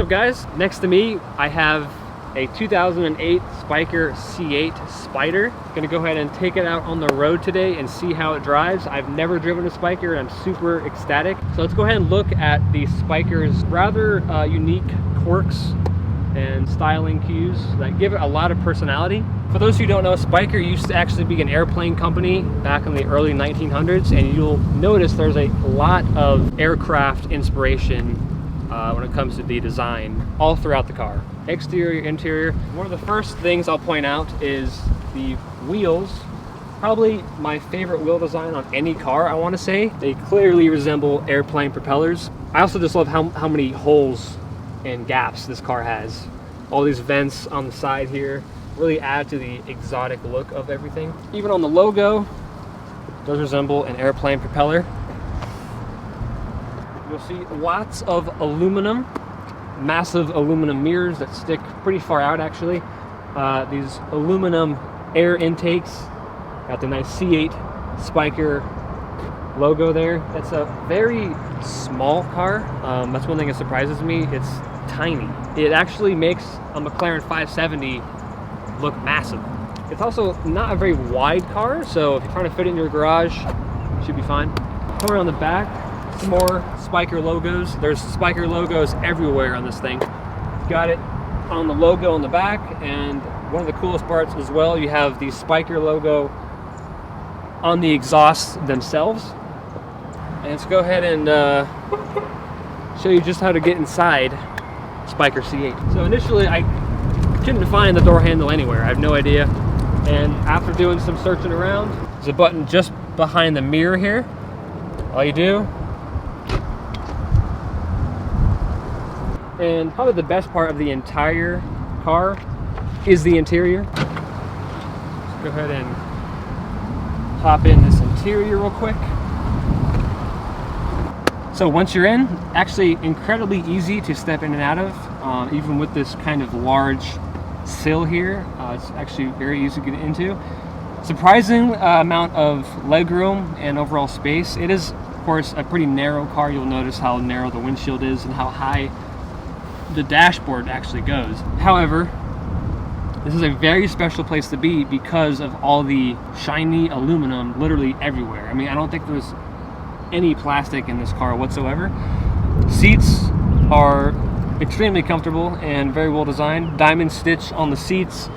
up guys? Next to me I have a 2008 Spyker C8 Spyder. Gonna go ahead and take it out on the road today and see how it drives. I've never driven a Spyker and I'm super ecstatic. So let's go ahead and look at the Spyker's rather unique quirks and styling cues that give it a lot of personality. For those who don't know, Spyker used to actually be an airplane company back in the early 1900s, and you'll notice there's a lot of aircraft inspiration when it comes to the design all throughout the car. Exterior, interior. One of the first things I'll point out is the wheels. Probably my favorite wheel design on any car, I want to say. They clearly resemble airplane propellers. I also just love how many holes and gaps this car has. All these vents on the side here really add to the exotic look of everything. Even on the logo, it does resemble an airplane propeller. You'll see lots of aluminum, massive aluminum mirrors that stick pretty far out actually. These aluminum air intakes, got the nice C8 Spyker logo there. It's a very small car. That's one thing that surprises me. It's tiny. It actually makes a McLaren 570 look massive. It's also not a very wide car, so if you're trying to fit it in your garage, it should be fine. Come around the back, some more Spyker logos. There's Spyker logos everywhere on this thing. Got it on the logo on the back, and one of the coolest parts as well, you have the Spyker logo on the exhausts themselves. And let's go ahead and show you just how to get inside Spyker C8. So initially I couldn't find the door handle anywhere. I have no idea. And after doing some searching around, there's a button just behind the mirror here. All you do, and probably the best part of the entire car is the interior. Let's go ahead and hop in this interior real quick. So once you're in, actually incredibly easy to step in and out of, even with this kind of large sill here. It's actually very easy to get into. Surprising amount of legroom and overall space. It is, of course, a pretty narrow car. You'll notice how narrow the windshield is and how high the dashboard actually goes. However, this is a very special place to be because of all the shiny aluminum literally everywhere. I mean, I don't think there's any plastic in this car whatsoever. Seats are extremely comfortable and very well designed. Diamond stitch on the seats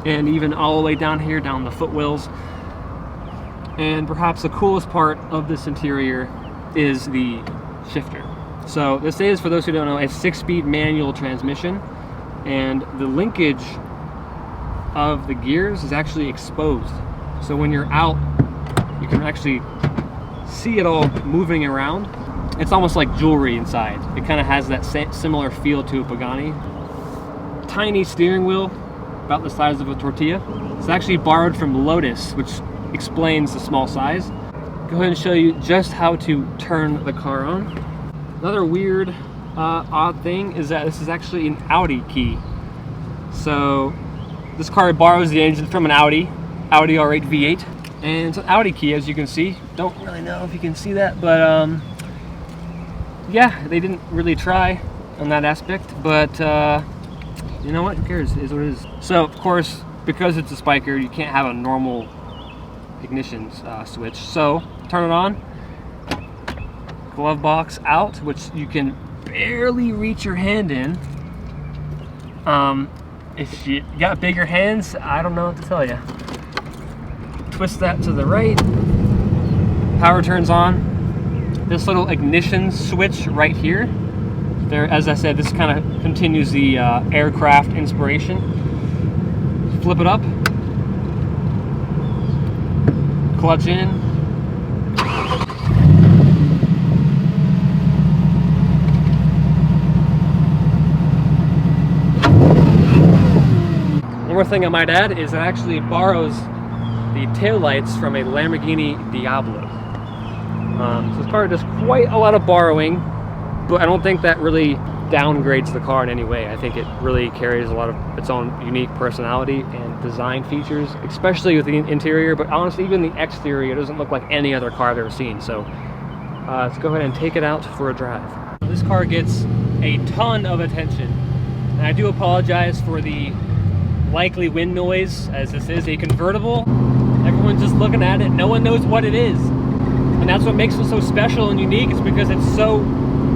and even all the way down here, down the footwells. And perhaps the coolest part of this interior is the shifter. So this is, for those who don't know, a 6-speed manual transmission, and the linkage of the gears is actually exposed. So when you're out, you can actually see it all moving around. It's almost like jewelry inside. It kind of has that similar feel to a Pagani. Tiny steering wheel, about the size of a tortilla. It's actually borrowed from Lotus, which explains the small size. Go ahead and show you just how to turn the car on. Another weird, odd thing is that this is actually an Audi key. So this car borrows the engine from an Audi R8 V8. And it's an Audi key, as you can see. Don't really know if you can see that, but yeah, they didn't really try on that aspect, but you know what, who cares, it is what it is. So of course, because it's a Spyker, you can't have a normal ignition switch. So turn it on, glove box out, which you can barely reach your hand in. If you got bigger hands, I don't know what to tell you. Twist that to the right, power turns on. This little ignition switch right here, there, as I said, this kind of continues the aircraft inspiration. Flip it up, clutch in, one more thing I might add is it actually borrows the taillights from a Lamborghini Diablo. So this car does quite a lot of borrowing, but I don't think that really downgrades the car in any way. I think it really carries a lot of its own unique personality and design features, especially with the interior, but honestly even the exterior doesn't look like any other car I've ever seen. So let's go ahead and take it out for a drive. This car gets a ton of attention. And I do apologize for the likely wind noise, as this is a convertible. Everyone's just looking at it, no one knows what it is. And that's what makes it so special and unique, is because it's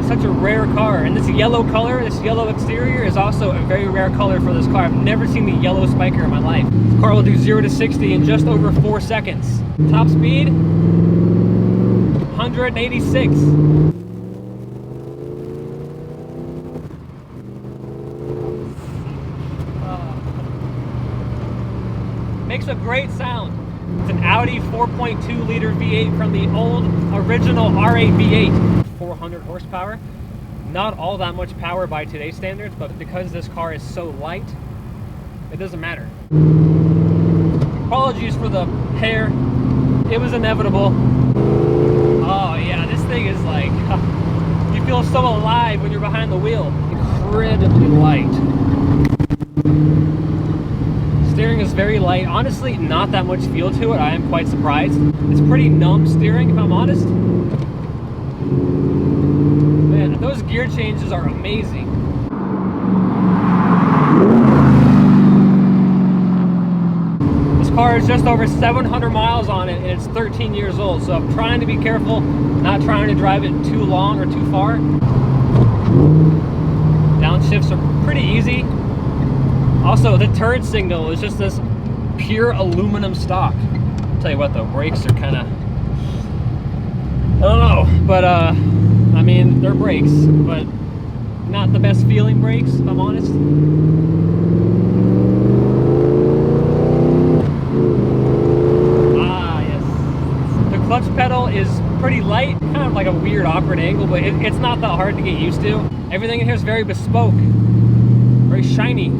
such a rare car. And this yellow color, this yellow exterior, is also a very rare color for this car. I've never seen the yellow Spyker in my life. This car will do 0 to 60 in just over 4 seconds. Top speed, 186. Makes a great sound. It's an Audi 4.2 liter V8 from the old original R8 V8. 400 horsepower. Not all that much power by today's standards, but because this car is so light, it doesn't matter. Apologies for the hair. It was inevitable. Oh yeah, this thing is like, you feel so alive when you're behind the wheel. Incredibly light. Steering is very light. Honestly, not that much feel to it. I am quite surprised. It's pretty numb steering, if I'm honest. Man, those gear changes are amazing. This car is just over 700 miles on it, and it's 13 years old, so I'm trying to be careful, not trying to drive it too long or too far. Downshifts are pretty easy. Also, the turn signal is just this pure aluminum stock. I'll tell you what, though, brakes are kind of, I don't know, but I mean, they're brakes, but not the best feeling brakes, if I'm honest. Ah, yes. The clutch pedal is pretty light, kind of like a weird, awkward angle, but it's not that hard to get used to. Everything in here is very bespoke, very shiny.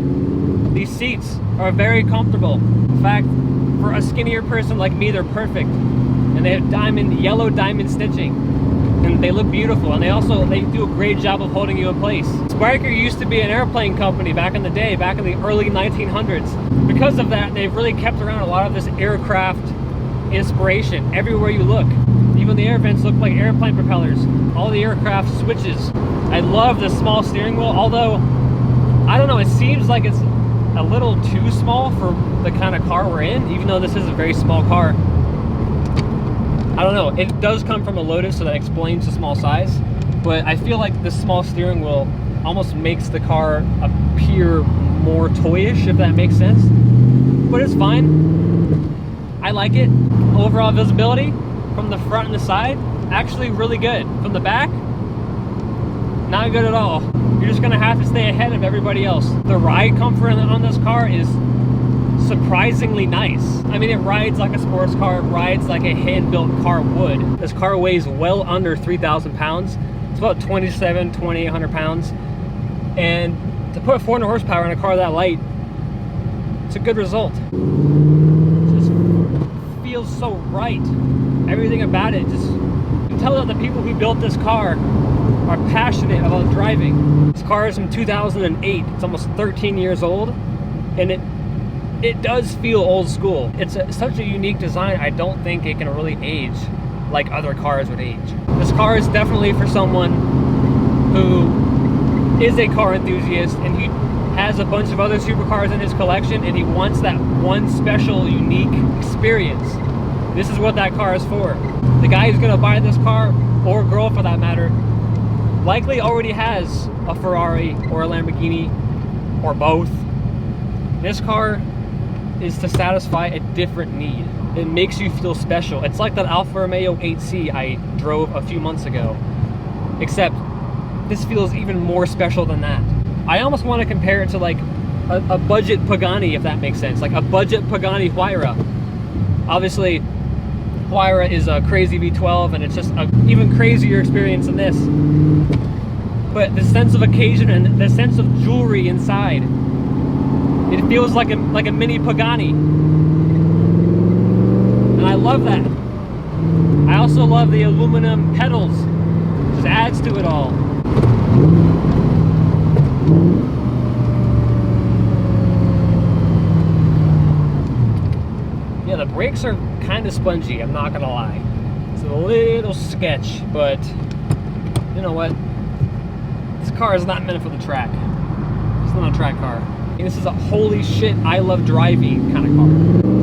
These seats are very comfortable. In fact, for a skinnier person like me, they're perfect. And they have yellow diamond stitching. And they look beautiful. And they do a great job of holding you in place. Spyker used to be an airplane company back in the day, back in the early 1900s. Because of that, they've really kept around a lot of this aircraft inspiration everywhere you look. Even the air vents look like airplane propellers. All the aircraft switches. I love the small steering wheel, although, I don't know, it seems like it's a little too small for the kind of car we're in, even though this is a very small car. I don't know, it does come from a Lotus, so that explains the small size, but I feel like this small steering wheel almost makes the car appear more toyish, if that makes sense. But it's fine. I like it. Overall visibility from the front and the side, actually really good. From the back, not good at all. You're just gonna have to stay ahead of everybody else. The ride comfort on this car is surprisingly nice. I mean, it rides like a sports car, it rides like a hand-built car would. This car weighs well under 3,000 pounds. It's about 2,800 pounds. And to put 400 horsepower in a car that light, it's a good result. It just feels so right. Everything about it, just, you can tell that the people who built this car are passionate about driving. This car is from 2008. It's almost 13 years old, and it does feel old school. It's such a unique design. I don't think it can really age like other cars would age. This car is definitely for someone who is a car enthusiast and he has a bunch of other supercars in his collection and he wants that one special, unique experience. This is what that car is for. The guy who's gonna buy this car, or girl for that matter, likely already has a Ferrari or a Lamborghini or both. This car is to satisfy a different need. It makes you feel special. It's like that Alfa Romeo 8C I drove a few months ago, except this feels even more special than that. I almost want to compare it to like a budget Pagani, if that makes sense, like a budget Pagani Huayra. Obviously, Huayra is a crazy V12 and it's just an even crazier experience than this. But the sense of occasion and the sense of jewelry inside, it feels like a mini Pagani. And I love that. I also love the aluminum pedals. It just adds to it all. Yeah, the brakes are kind of spongy, I'm not gonna lie. It's a little sketch, but you know what? This car is not meant for the track. It's not a track car. This is a holy shit, I love driving kind of car.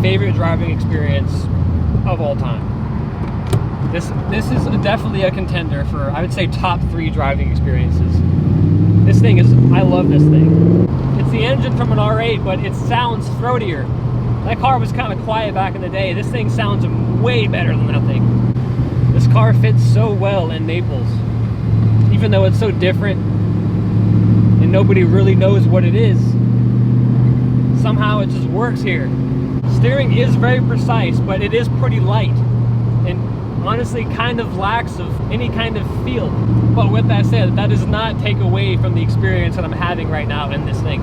Favorite driving experience of all time. This is definitely a contender for, I would say, top 3 driving experiences. This thing is, I love this thing. It's the engine from an R8, but it sounds throatier. That car was kind of quiet back in the day. This thing sounds way better than that thing. This car fits so well in Naples, even though it's so different and nobody really knows what it is. Somehow it just works here. Steering is very precise, but it is pretty light and honestly kind of lacks of any kind of feel. But with that said, that does not take away from the experience that I'm having right now in this thing.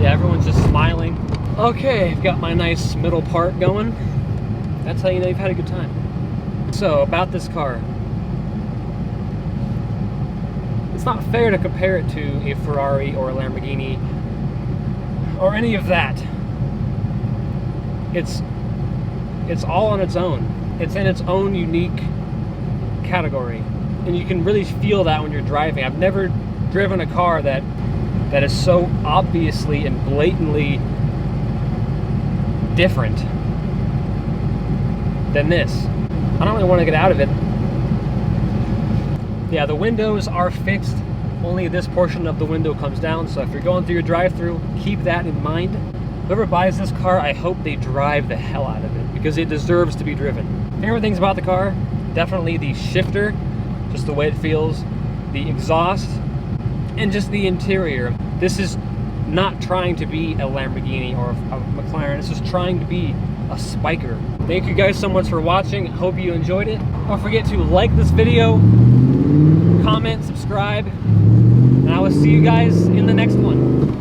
Yeah, everyone's just smiling. Okay, I've got my nice middle part going. That's how you know you've had a good time. So, about this car. It's not fair to compare it to a Ferrari or a Lamborghini or any of that. It's all on its own. It's in its own unique category, and you can really feel that when you're driving. I've never driven a car that is so obviously and blatantly different than this. I don't really want to get out of it. Yeah, the windows are fixed. Only this portion of the window comes down, so if you're going through your drive-through, keep that in mind. Whoever buys this car, I hope they drive the hell out of it, because it deserves to be driven. Favorite things about the car, definitely the shifter, just the way it feels, the exhaust, and just the interior. This is not trying to be a Lamborghini or a McLaren, this is trying to be a Spyker. Thank you guys so much for watching, hope you enjoyed it. Don't forget to like this video, comment, subscribe, and I will see you guys in the next one.